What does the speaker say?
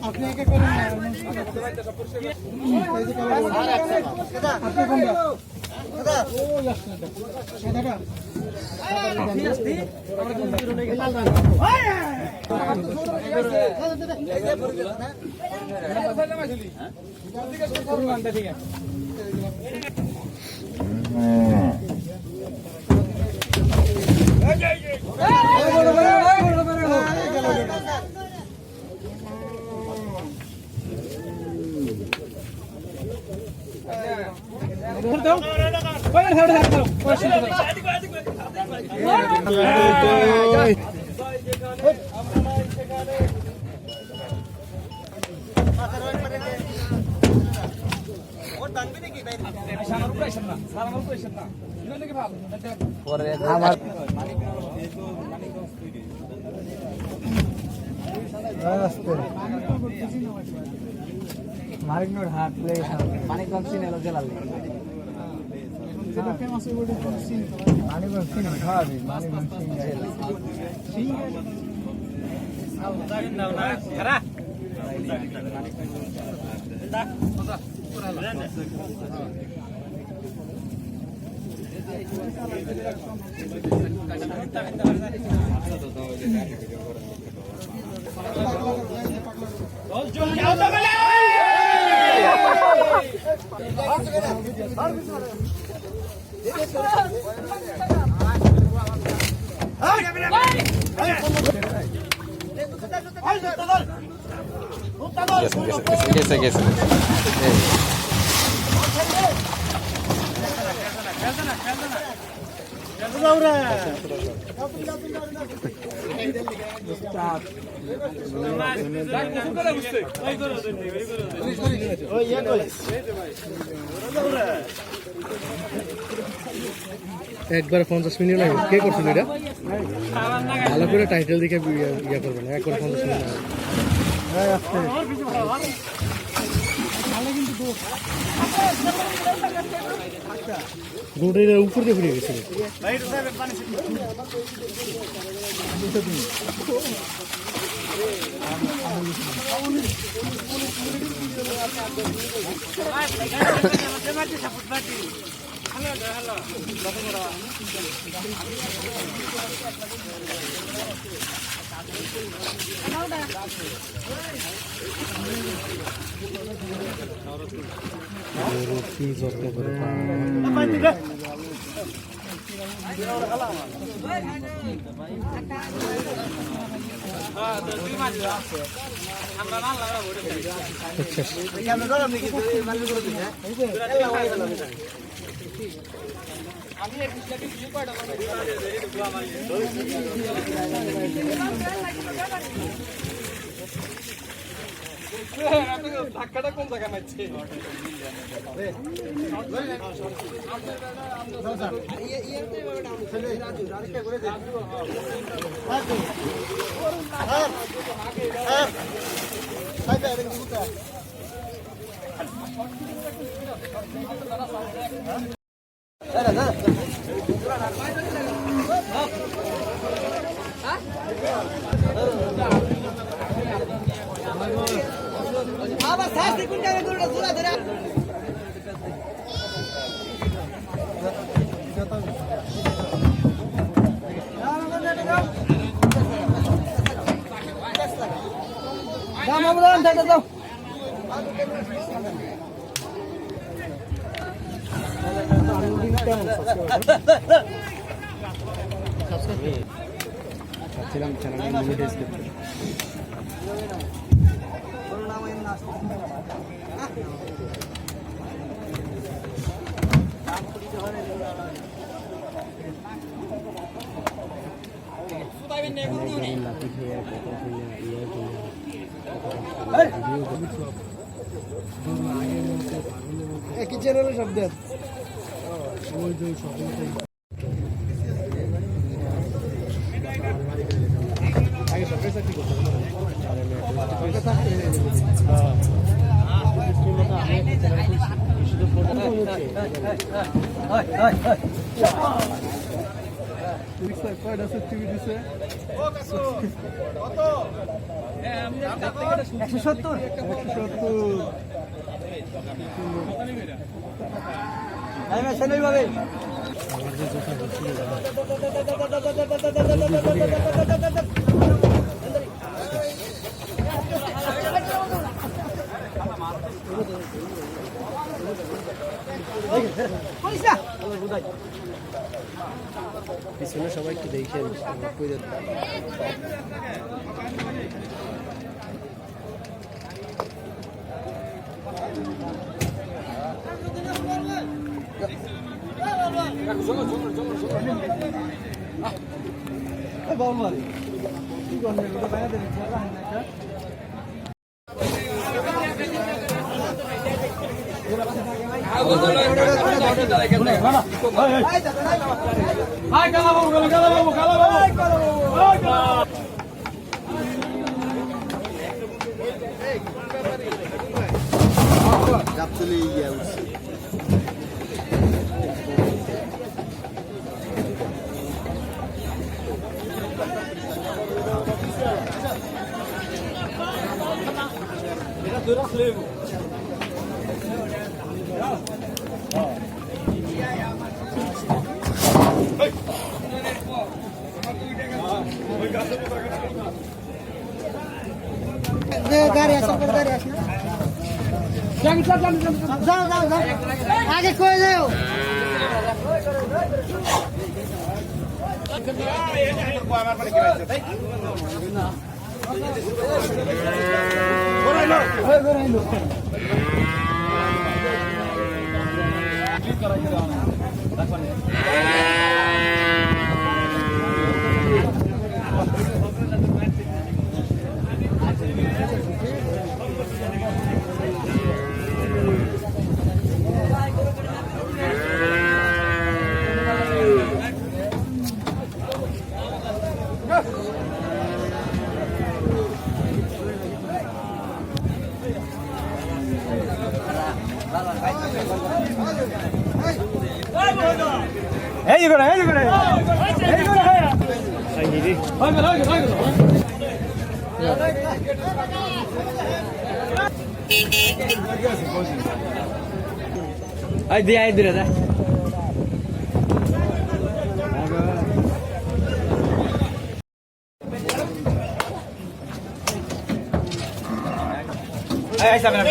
আপনি একে করেন মারিকনোর হাট প্লেস মানিকগঞ্জ সিনেলো জেলার যেটা ফেমাস ওই বডি সিন মানিকগঞ্জ সিন খাওয়াবি মানিকগঞ্জ সিন দাও না খারা গেছে একবার 50 মিনিট লাগে কে করছিল এটা ভালো করে টাইটেল দেখে ইয়া করবেন একবার 50 মিনিট লাগে গোড়ের উপর দিয়ে ঘুরে গেছিল কি যত্ন করে ধাক্কাটা কোন জায়গায় মারছে একই চ্যানেলে সব দেন আগে সরকারি চাকরি করতে হবে আমার যে জোতা বলছিল পিছনে সবাই একটু দেখেন गाड़ी আছে গাড়ি আছে যাও যাও যাও আগে কই যাও এই করে এই করে এই করে আই নিদি আই দি আই দিরে দা এই সামনে